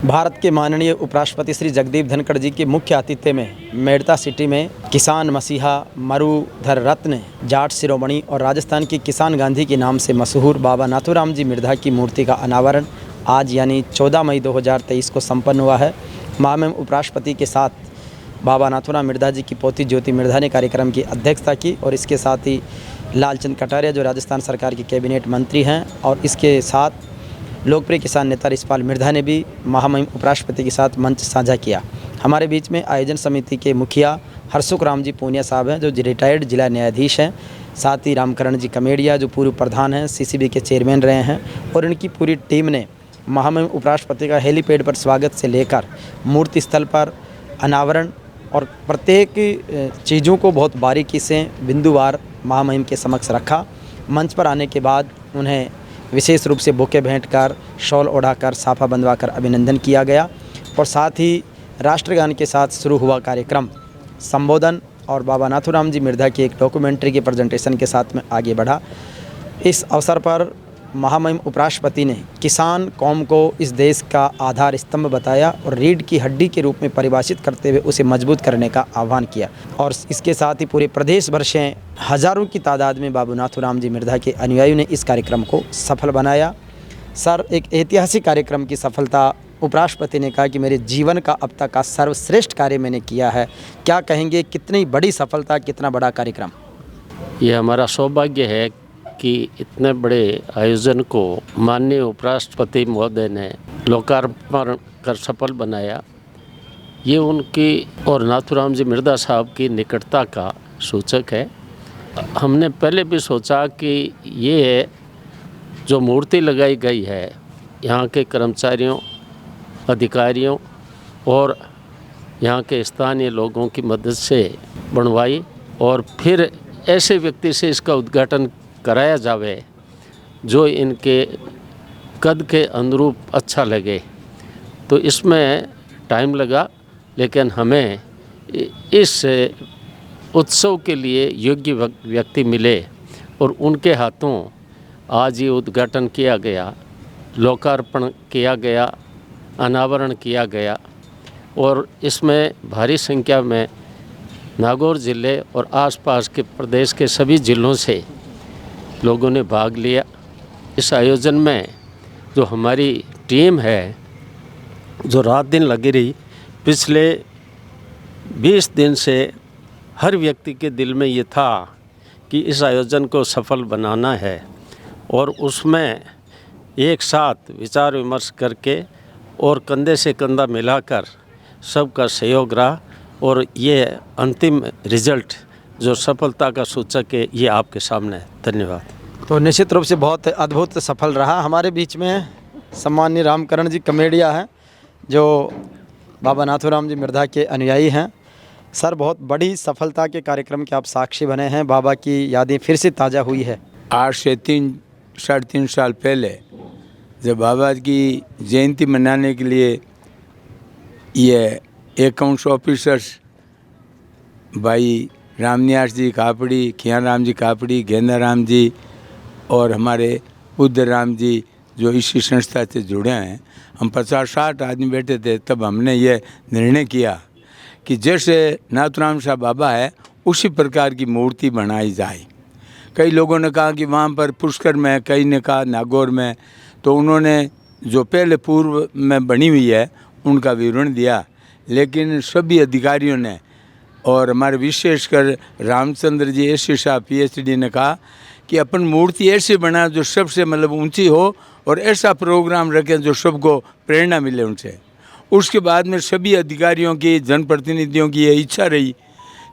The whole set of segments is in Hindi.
भारत के माननीय उपराष्ट्रपति श्री जगदीप धनखड़ जी के मुख्य आतिथ्य में मेड़ता सिटी में किसान मसीहा, मरुधर रत्न, जाट शिरोमणि और राजस्थान के किसान गांधी के नाम से मशहूर बाबा नाथूराम जी मिर्धा की मूर्ति का अनावरण आज यानी 14 मई 2023 को संपन्न हुआ है। महामहिम उपराष्ट्रपति के साथ बाबा नाथूराम मिर्धा जी की पोती ज्योति मिर्धा ने कार्यक्रम की अध्यक्षता की और इसके साथ ही लालचंद कटारिया जो राजस्थान सरकार के कैबिनेट मंत्री हैं और इसके साथ लोकप्रिय किसान नेता रिछपाल मिर्धा ने भी महामहिम उपराष्ट्रपति के साथ मंच साझा किया। हमारे बीच में आयोजन समिति के मुखिया हरसुख राम जी पूनिया साहब हैं जो रिटायर्ड जिला न्यायाधीश हैं, साथ ही रामकरण जी कमेड़िया जो पूर्व प्रधान हैं, सीसीबी के चेयरमैन रहे हैं और इनकी पूरी टीम ने महामहिम उपराष्ट्रपति का हेलीपैड पर स्वागत से लेकर मूर्ति स्थल पर अनावरण और प्रत्येक चीज़ों को बहुत बारीकी से बिंदुवार महामहिम के समक्ष रखा। मंच पर आने के बाद उन्हें विशेष रूप से बुके भेंट कर, शॉल ओढ़ाकर, साफा बंधवाकर अभिनंदन किया गया और साथ ही राष्ट्रगान के साथ शुरू हुआ कार्यक्रम संबोधन और बाबा नाथूराम जी मिर्धा की एक डॉक्यूमेंट्री के प्रेजेंटेशन के साथ में आगे बढ़ा। इस अवसर पर महामहिम उपराष्ट्रपति ने किसान कौम को इस देश का आधार स्तंभ बताया और रीढ़ की हड्डी के रूप में परिभाषित करते हुए उसे मजबूत करने का आह्वान किया और इसके साथ ही पूरे प्रदेश भर से हजारों की तादाद में बाबू नाथूराम जी मिर्धा के अनुयायियों ने इस कार्यक्रम को सफल बनाया। सर, एक ऐतिहासिक कार्यक्रम की सफलता, उपराष्ट्रपति ने कहा कि मेरे जीवन का अब तक का सर्वश्रेष्ठ कार्य मैंने किया है। क्या कहेंगे, कितनी बड़ी सफलता, कितना बड़ा कार्यक्रम? ये हमारा सौभाग्य है कि इतने बड़े आयोजन को माननीय उपराष्ट्रपति महोदय ने लोकार्पण कर सफल बनाया। ये उनकी और नाथूराम जी मिर्धा साहब की निकटता का सूचक है। हमने पहले भी सोचा कि ये जो मूर्ति लगाई गई है यहाँ के कर्मचारियों, अधिकारियों और यहाँ के स्थानीय लोगों की मदद से बनवाई और फिर ऐसे व्यक्ति से इसका उद्घाटन कराया जावे जो इनके कद के अनुरूप अच्छा लगे। तो इसमें टाइम लगा, लेकिन हमें इस उत्सव के लिए योग्य व्यक्ति मिले और उनके हाथों आज ये उद्घाटन किया गया, लोकार्पण किया गया, अनावरण किया गया और इसमें भारी संख्या में नागौर ज़िले और आसपास के प्रदेश के सभी ज़िलों से लोगों ने भाग लिया। इस आयोजन में जो हमारी टीम है, जो रात दिन लगी रही, पिछले 20 दिन से हर व्यक्ति के दिल में ये था कि इस आयोजन को सफल बनाना है और उसमें एक साथ विचार विमर्श करके और कंधे से कंधा मिलाकर सबका सहयोग रहा और ये अंतिम रिजल्ट जो सफलता का सूचक है ये आपके सामने है। धन्यवाद। तो निश्चित रूप से बहुत अद्भुत सफल रहा। हमारे बीच में सम्माननीय रामकरण जी कमेड़िया हैं जो बाबा नाथूराम जी मिर्धा के अनुयायी हैं। सर, बहुत बड़ी सफलता के कार्यक्रम के आप साक्षी बने हैं, बाबा की यादें फिर से ताज़ा हुई है। आज से 3-3.5 साल पहले जब बाबा की जयंती मनाने के लिए ये अकाउंट्स ऑफिसर्स भाई रामनियास जी कापड़ी, खियान राम जी कापड़ी, गेंदा राम जी और हमारे बुद्ध राम जी जो इसी संस्था से जुड़े हैं, हम 50-60 आदमी बैठे थे। तब हमने ये निर्णय किया कि जैसे नाथूराम साहब बाबा है उसी प्रकार की मूर्ति बनाई जाए। कई लोगों ने कहा कि वहाँ पर पुष्कर में, कई ने कहा नागौर में। तो उन्होंने जो पहले पूर्व में बनी हुई है उनका विवरण दिया, लेकिन सभी अधिकारियों ने और हमारे विशेषकर रामचंद्र जी एससी साहब PhD ने कहा कि अपन मूर्ति ऐसे बना जो सबसे मतलब ऊंची हो और ऐसा प्रोग्राम रखें जो सबको प्रेरणा मिले उनसे। उसके बाद में सभी अधिकारियों की, जनप्रतिनिधियों की ये इच्छा रही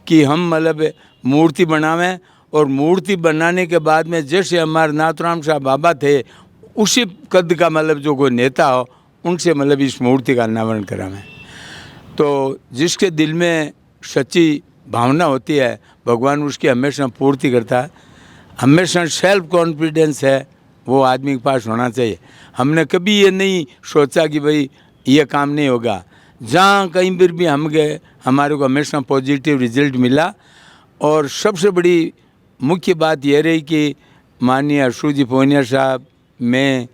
कि हम मतलब मूर्ति बनावें और मूर्ति बनाने के बाद में जैसे हमारे नाथूराम साहब बाबा थे उसी कद का मतलब जो कोई नेता हो उनसे मतलब इस मूर्ति का अनावरण करावें। तो जिसके दिल में सच्ची भावना होती है भगवान उसकी हमेशा पूर्ति करता है। हमेशा सेल्फ कॉन्फिडेंस है वो आदमी के पास होना चाहिए। हमने कभी ये नहीं सोचा कि भाई ये काम नहीं होगा। जहाँ कहीं पर भी हम गए हमारे को हमेशा पॉजिटिव रिजल्ट मिला और सबसे बड़ी मुख्य बात यह रही कि माननीय हरसुख जी पूनिया साहब, मैं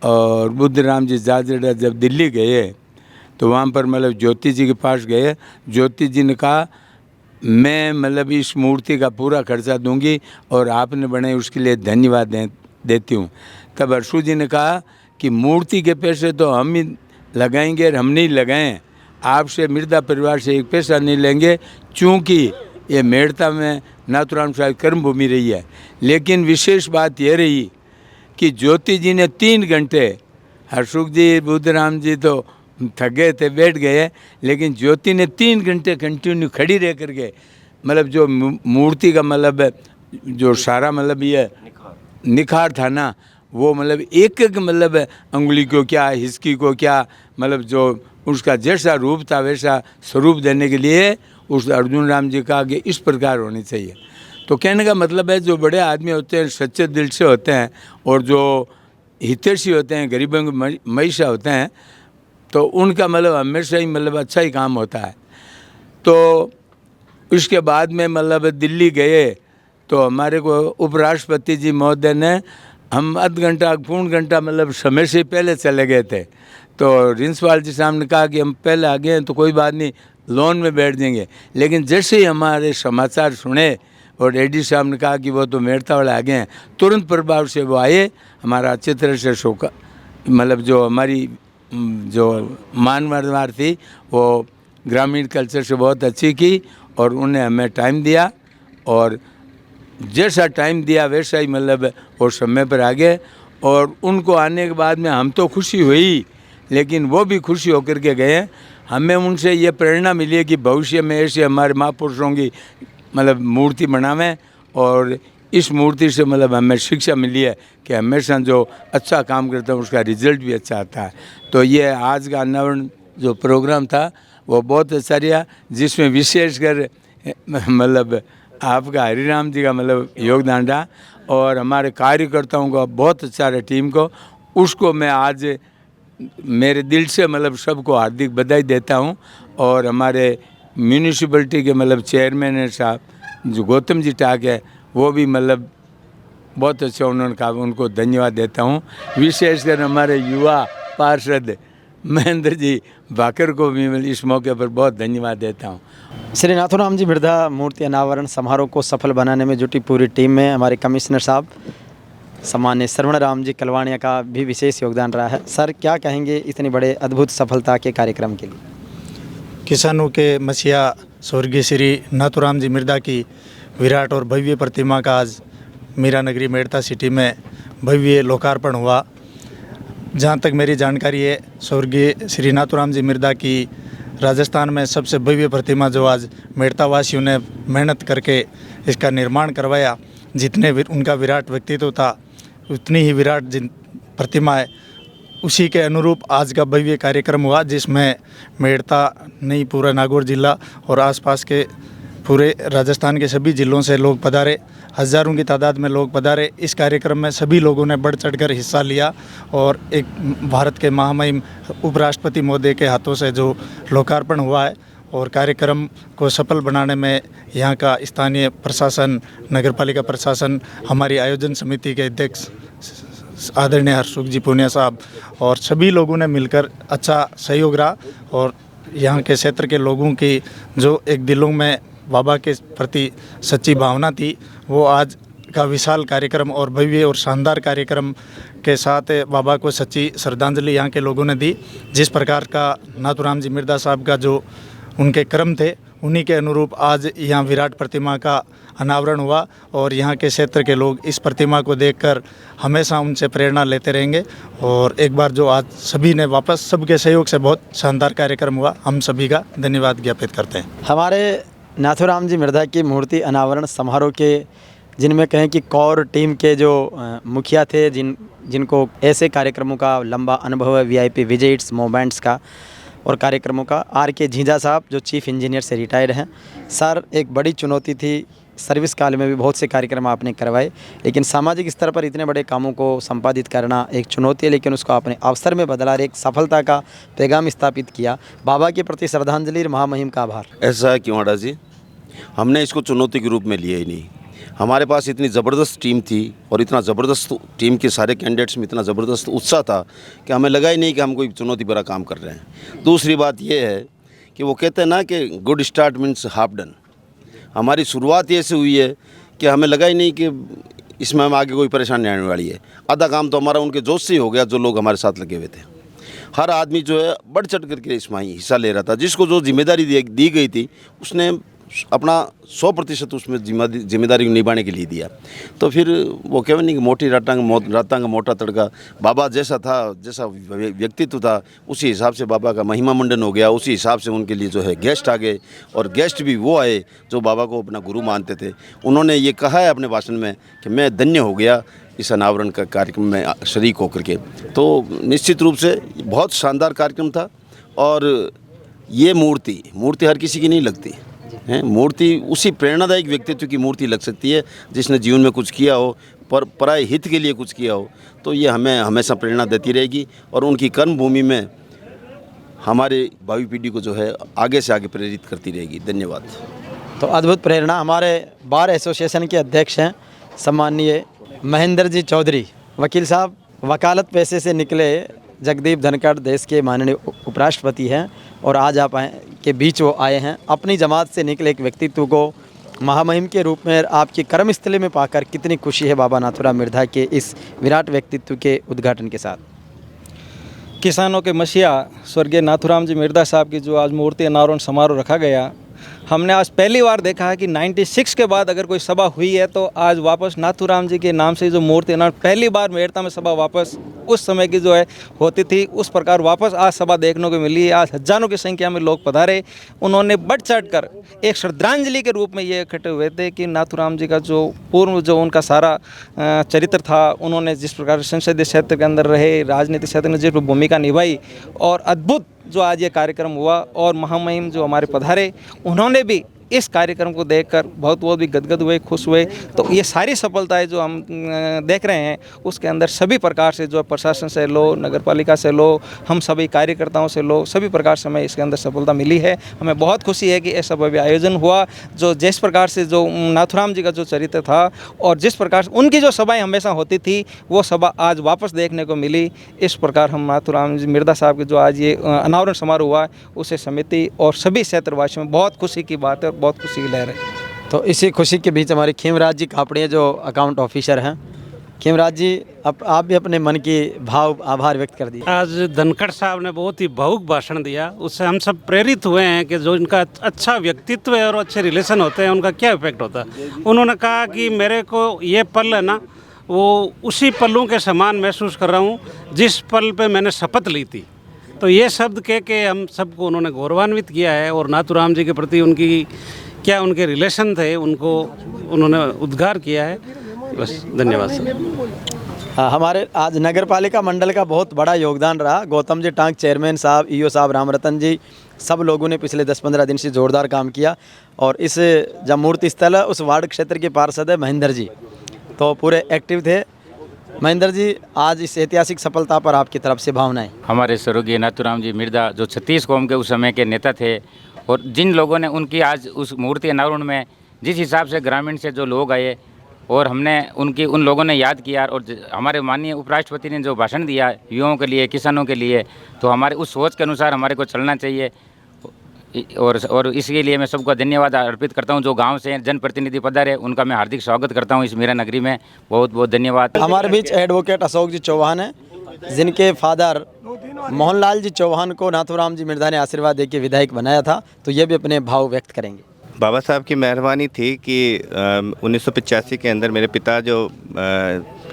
और बुद्ध राम जी जाजड़ा जब दिल्ली गए तो वहाँ पर मतलब ज्योति जी के पास गए। ज्योति जी ने कहा मैं मतलब इस मूर्ति का पूरा खर्चा दूंगी और आपने बनाई उसके लिए धन्यवाद देती हूँ। तब हर्षू जी ने कहा कि मूर्ति के पैसे तो हम ही लगाएंगे और हम नहीं लगाएं, आपसे मृदा परिवार से एक पैसा नहीं लेंगे, चूँकि ये मेड़ता में नाथूराम साहब कर्म भूमि रही है। लेकिन विशेष बात ये रही कि ज्योति जी ने 3 घंटे, हर्षुख जी बुद्धराम जी तो थक गए थे, बैठ गए, लेकिन ज्योति ने 3 घंटे कंटिन्यू खड़ी रह करके मतलब जो मूर्ति का मतलब जो सारा मतलब ये निखार था ना, वो मतलब एक एक मतलब अंगुली को क्या, हिसकी को क्या, मतलब जो उसका जैसा रूप था वैसा स्वरूप देने के लिए उस अर्जुन राम जी का आगे इस प्रकार होनी चाहिए। तो कहने का मतलब है जो बड़े आदमी होते हैं सच्चे दिल से होते हैं और जो हितैषी होते हैं, गरीबों के मईशा होते हैं, तो उनका मतलब हमेशा ही मतलब अच्छा ही काम होता है। तो उसके बाद में मतलब दिल्ली गए तो हमारे को उपराष्ट्रपति जी महोदय ने, हम आध घंटा पूर्ण घंटा मतलब समय से पहले चले गए थे, तो रिंसवाल जी साहब ने कहा कि हम पहले आ गए हैं तो कोई बात नहीं, लॉन में बैठ जाएंगे। लेकिन जैसे ही हमारे समाचार सुने और एडी साहब ने कहा कि वो तो मेड़ता वाले आ गए हैं, तुरंत प्रभाव से वो आए, हमारा अच्छी तरह से शोका मतलब जो हमारी जो मानवार थी वो ग्रामीण कल्चर से बहुत अच्छी की और उन्हें हमें टाइम दिया और जैसा टाइम दिया वैसा ही मतलब वो समय पर आ गए। और उनको आने के बाद में हम तो खुशी हुई, लेकिन वो भी खुशी होकर के गए। हमें उनसे ये प्रेरणा मिली है कि भविष्य में ऐसे हमारे महापुरुषों की मतलब मूर्ति बनावें और इस मूर्ति से मतलब हमें शिक्षा मिली है कि हमेशा जो अच्छा काम करता है उसका रिजल्ट भी अच्छा आता है। तो ये आज का अनावरण जो प्रोग्राम था वो बहुत अच्छा रहा, जिसमें विशेषकर मतलब आपका हरिराम जी का मतलब योगदान रहा और हमारे कार्यकर्ताओं का बहुत अच्छा रहा टीम को। उसको मैं आज मेरे दिल से मतलब सबको हार्दिक बधाई देता हूँ। और हमारे म्यूनिसिपलिटी के मतलब चेयरमैन है साहब जो गौतम जी टाक है, वो भी मतलब बहुत अच्छा उन्होंने कहा, उनको धन्यवाद देता हूँ। विशेषकर हमारे युवा पार्षद महेंद्र जी भाकर को भी मैं इस मौके पर बहुत धन्यवाद देता हूँ। श्री नाथूराम जी मृदा मूर्ति अनावरण समारोह को सफल बनाने में जुटी पूरी टीम में हमारे कमिश्नर साहब सम्मान्य श्रवण राम जी कलवाणिया का भी विशेष योगदान रहा है। सर क्या कहेंगे इतनी बड़े अद्भुत सफलता के कार्यक्रम के लिए? किसानों के मसीहा स्वर्गीय श्री नाथूराम जी मृदा की विराट और भव्य प्रतिमा का आज मीरा नगरी मेड़ता सिटी में भव्य लोकार्पण हुआ। जहाँ तक मेरी जानकारी है, स्वर्गीय श्री नाथूराम जी मृदा की राजस्थान में सबसे भव्य प्रतिमा जो आज मेड़ता वासियों ने मेहनत करके इसका निर्माण करवाया, जितने उनका विराट व्यक्तित्व था उतनी ही विराट जिन प्रतिमा है, उसी के अनुरूप आज का भव्य कार्यक्रम हुआ, जिसमें मेड़ता नहीं पूरा नागौर जिला और आसपास के पूरे राजस्थान के सभी जिलों से लोग पधारे। हज़ारों की तादाद में लोग पधारे। इस कार्यक्रम में सभी लोगों ने बढ़ चढ़कर हिस्सा लिया और एक भारत के महामहिम उपराष्ट्रपति महोदय के हाथों से जो लोकार्पण हुआ है और कार्यक्रम को सफल बनाने में यहाँ का स्थानीय प्रशासन, नगरपालिका प्रशासन, हमारी आयोजन समिति के अध्यक्ष आदरणीय हर्षुख जी पुनिया साहब और सभी लोगों ने मिलकर अच्छा सहयोग रहा। और यहाँ के क्षेत्र के लोगों की जो एक दिलों में बाबा के प्रति सच्ची भावना थी, वो आज का विशाल कार्यक्रम और भव्य और शानदार कार्यक्रम के साथ बाबा को सच्ची श्रद्धांजलि यहाँ के लोगों ने दी। जिस प्रकार का नाथूराम जी मृदा साहब का जो उनके कर्म थे, उन्हीं के अनुरूप आज यहाँ विराट प्रतिमा का अनावरण हुआ और यहाँ के क्षेत्र के लोग इस प्रतिमा को देखकर हमेशा उनसे प्रेरणा लेते रहेंगे। और एक बार जो आज सभी ने वापस सबके सहयोग से बहुत शानदार कार्यक्रम हुआ, हम सभी का धन्यवाद ज्ञापित करते हैं। हमारे नाथूराम जी मृदा की मूर्ति अनावरण समारोह के जिनमें कहें कि कोर टीम के जो मुखिया थे, जिनको ऐसे कार्यक्रमों का लंबा अनुभव है, वीआईपी विजिट्स मूवमेंट्स का और कार्यक्रमों का, आर.के. झींझा साहब जो चीफ इंजीनियर से रिटायर्ड हैं। सर एक बड़ी चुनौती थी, सर्विस काल में भी बहुत से कार्यक्रम आपने करवाए, लेकिन सामाजिक स्तर पर इतने बड़े कामों को संपादित करना एक चुनौती है, लेकिन उसको आपने अवसर में बदला, एक सफलता का पैगाम स्थापित किया। बाबा के प्रति श्रद्धांजलि और महामहिम का आभार। ऐसा है क्यों आड़ा जी, हमने इसको चुनौती के रूप में लिया ही नहीं। हमारे पास इतनी ज़बरदस्त टीम थी और इतना ज़बरदस्त टीम के सारे कैंडिडेट्स में इतना ज़बरदस्त उत्साह था कि हमें लगा ही नहीं कि हम कोई चुनौती भरा काम कर रहे हैं। दूसरी बात यह है कि वो कहते हैं ना कि good start means half done. हमारी शुरुआत ये से हुई है कि हमें लगा ही नहीं कि इसमें हम आगे कोई परेशानी आने वाली है। आधा काम तो हमारा उनके जोश से ही हो गया, जो लोग हमारे साथ लगे हुए थे। हर आदमी जो है बढ़ चढ़ करके इसमें हिस्सा ले रहा था। जिसको जो जिम्मेदारी दी गई थी उसने अपना 100% उसमें जिम्मेदारी निभाने के लिए दिया। तो फिर वो कहते नहीं कि मोटी रातांग मोटा तड़का, बाबा जैसा था, जैसा व्यक्तित्व था, उसी हिसाब से बाबा का महिमा मंडन हो गया। उसी हिसाब से उनके लिए जो है गेस्ट आ गए, और गेस्ट भी वो आए जो बाबा को अपना गुरु मानते थे। उन्होंने ये कहा है अपने भाषण में कि मैं धन्य हो गया इस अनावरण का कार्यक्रम में शरीक होकर के। तो निश्चित रूप से बहुत शानदार कार्यक्रम था। और ये मूर्ति हर किसी की नहीं लगती है। मूर्ति उसी प्रेरणादायक व्यक्तित्व की मूर्ति लग सकती है जिसने जीवन में कुछ किया हो, पर पराये हित के लिए कुछ किया हो। तो ये हमें हमेशा प्रेरणा देती रहेगी और उनकी कर्म भूमि में हमारे भावी पीढ़ी को जो है आगे से आगे प्रेरित करती रहेगी। धन्यवाद। तो अद्भुत प्रेरणा। हमारे बार एसोसिएशन के अध्यक्ष हैं सम्माननीय महेंद्र जी चौधरी। वकील साहब, वकालत पेशे से निकले जगदीप धनखड़ देश के माननीय उपराष्ट्रपति हैं और आज आप के बीच वो आए हैं। अपनी जमात से निकले एक व्यक्तित्व को महामहिम के रूप में आपकी कर्मस्थली में पाकर कितनी खुशी है बाबा नाथूराम मिर्धा के इस विराट व्यक्तित्व के उद्घाटन के साथ? किसानों के मसीहा स्वर्गीय नाथूराम जी मिर्धा साहब की जो आज मूर्ति अनावरण समारोह रखा गया, हमने आज पहली बार देखा है कि 96 के बाद अगर कोई सभा हुई है तो आज वापस नाथूराम जी के नाम से जो मूर्ति अनावरण पहली बार मेड़ता में सभा वापस उस समय की जो है होती थी, उस प्रकार वापस आज सभा देखने को मिली। आज हजारों की संख्या में लोग पधारे। उन्होंने बढ़ चढ़ कर एक श्रद्धांजलि के रूप में ये इकट्ठे हुए थे कि नाथूराम जी का जो पूर्व जो उनका सारा चरित्र था, उन्होंने जिस प्रकार संसदीय क्षेत्र के अंदर रहे, राजनीतिक क्षेत्र में जिस भूमिका निभाई, और अद्भुत जो आज ये कार्यक्रम हुआ और महामहिम जो हमारे पधारे, उन्होंने भी इस कार्यक्रम को देखकर बहुत भी गदगद हुए, खुश हुए। तो ये सारी सफलताएं जो हम देख रहे हैं उसके अंदर सभी प्रकार से जो प्रशासन से लो, नगरपालिका से लो, हम सभी कार्यकर्ताओं से लो, सभी प्रकार से हमें इसके अंदर सफलता मिली है। हमें बहुत खुशी है कि ऐसा भव्य आयोजन हुआ। जो जिस प्रकार से जो नाथूराम जी का जो चरित्र था और जिस प्रकार से उनकी जो सभाएँ हमेशा होती थी, वो सभा आज वापस देखने को मिली। इस प्रकार हम नाथूराम जी मिर्धा साहब के जो आज ये अनावरण समारोह हुआ, उसे समिति और सभी क्षेत्रवासियों में बहुत खुशी की बात है, बहुत खुशी की लहर है। तो इसी खुशी के बीच हमारे खेमराज जी कापड़िया जो अकाउंट ऑफिसर हैं। खेमराज जी, अब आप भी अपने मन की भाव आभार व्यक्त कर दिए। आज धनखड़ साहब ने बहुत ही भावुक भाषण दिया, उससे हम सब प्रेरित हुए हैं कि जो इनका अच्छा व्यक्तित्व है और अच्छे रिलेशन होते हैं उनका क्या इफेक्ट होता है। उन्होंने कहा कि मेरे को ये पल है ना, वो उसी पलों के समान महसूस कर रहा हूँ जिस पल पे मैंने शपथ ली थी। तो ये शब्द कह के हम सबको उन्होंने गौरवान्वित किया है और नाथूराम जी के प्रति उनकी क्या उनके रिलेशन थे उनको उन्होंने उद्गार किया है। बस धन्यवाद सर। हमारे आज नगर पालिका मंडल का बहुत बड़ा योगदान रहा। गौतम जी टांग चेयरमैन साहब, ईओ साहब रामरतन जी, सब लोगों ने पिछले 10-15 दिन से जोरदार काम किया। और इस जब मूर्ति स्थल है उस वार्ड क्षेत्र के पार्षद है महेंद्र जी, तो पूरे एक्टिव थे। महेंद्र जी, आज इस ऐतिहासिक सफलता पर आपकी तरफ से भावनाएं? हमारे स्वर्गीय नाथूराम जी मिर्धा जो 36 कौम के उस समय के नेता थे, और जिन लोगों ने उनकी आज उस मूर्ति अनावरण में जिस हिसाब से ग्रामीण से जो लोग आए और हमने उन लोगों ने याद किया, और हमारे माननीय उपराष्ट्रपति ने जो भाषण दिया युवाओं के लिए, किसानों के लिए, तो हमारे उस सोच के अनुसार हमारे को चलना चाहिए। और इसके लिए मैं सबको धन्यवाद अर्पित करता हूं। जो गांव से जनप्रतिनिधि पधारे उनका मैं हार्दिक स्वागत करता हूं इस मीरा नगरी में। बहुत बहुत धन्यवाद। हमारे बीच एडवोकेट अशोक जी चौहान हैं, जिनके फादर मोहनलाल जी चौहान को नाथूराम जी मिर्धा ने आशीर्वाद देके विधायक बनाया था, तो ये भी अपने भाव व्यक्त करेंगे। बाबा साहब की मेहरबानी थी कि 1985 के अंदर मेरे पिता जो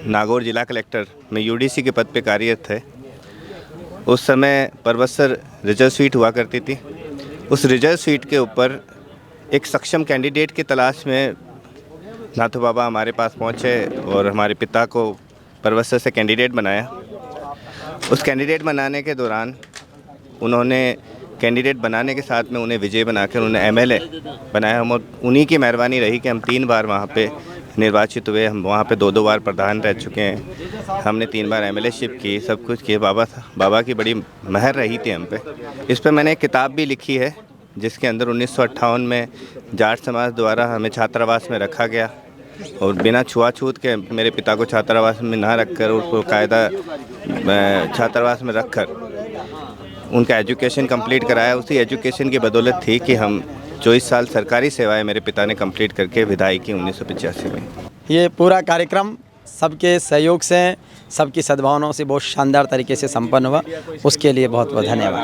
नागौर जिला कलेक्टर में यूडीसी के पद पे कार्यरत थे, उस समय परबतसर रिजर्व सीट हुआ करती थी। उस रिजर्व सीट के ऊपर एक सक्षम कैंडिडेट की तलाश में नाथू बाबा हमारे पास पहुंचे और हमारे पिता को परबतसर से कैंडिडेट बनाया। उस कैंडिडेट बनाने के दौरान उन्होंने कैंडिडेट बनाने के साथ में उन्हें विजय बनाकर उन्हें एमएलए बनाया। हम उन्हीं की मेहरबानी रही कि हम 3 बार वहाँ पे निर्वाचित हुए। हम वहाँ पे 2-2 बार प्रधान रह चुके हैं। हमने 3 बार एमएलएशिप की, सब कुछ किए। बाबा की बड़ी मेहर रही थी हम पे। इस पर मैंने एक किताब भी लिखी है जिसके अंदर 1958 में जाट समाज द्वारा हमें छात्रावास में रखा गया और बिना छुआछूत के मेरे पिता को छात्रावास में ना रखकर उसको कायदा छात्रावास में रखकर उनका एजुकेशन कंप्लीट कराया। उसी एजुकेशन की बदौलत थी कि हम 24 साल सरकारी सेवाएं मेरे पिता ने कंप्लीट करके विदाई की 1985 में। ये पूरा कार्यक्रम सबके सहयोग से, सबकी सद्भावनाओं से बहुत शानदार तरीके से संपन्न हुआ। उसके लिए बहुत बहुत धन्यवाद।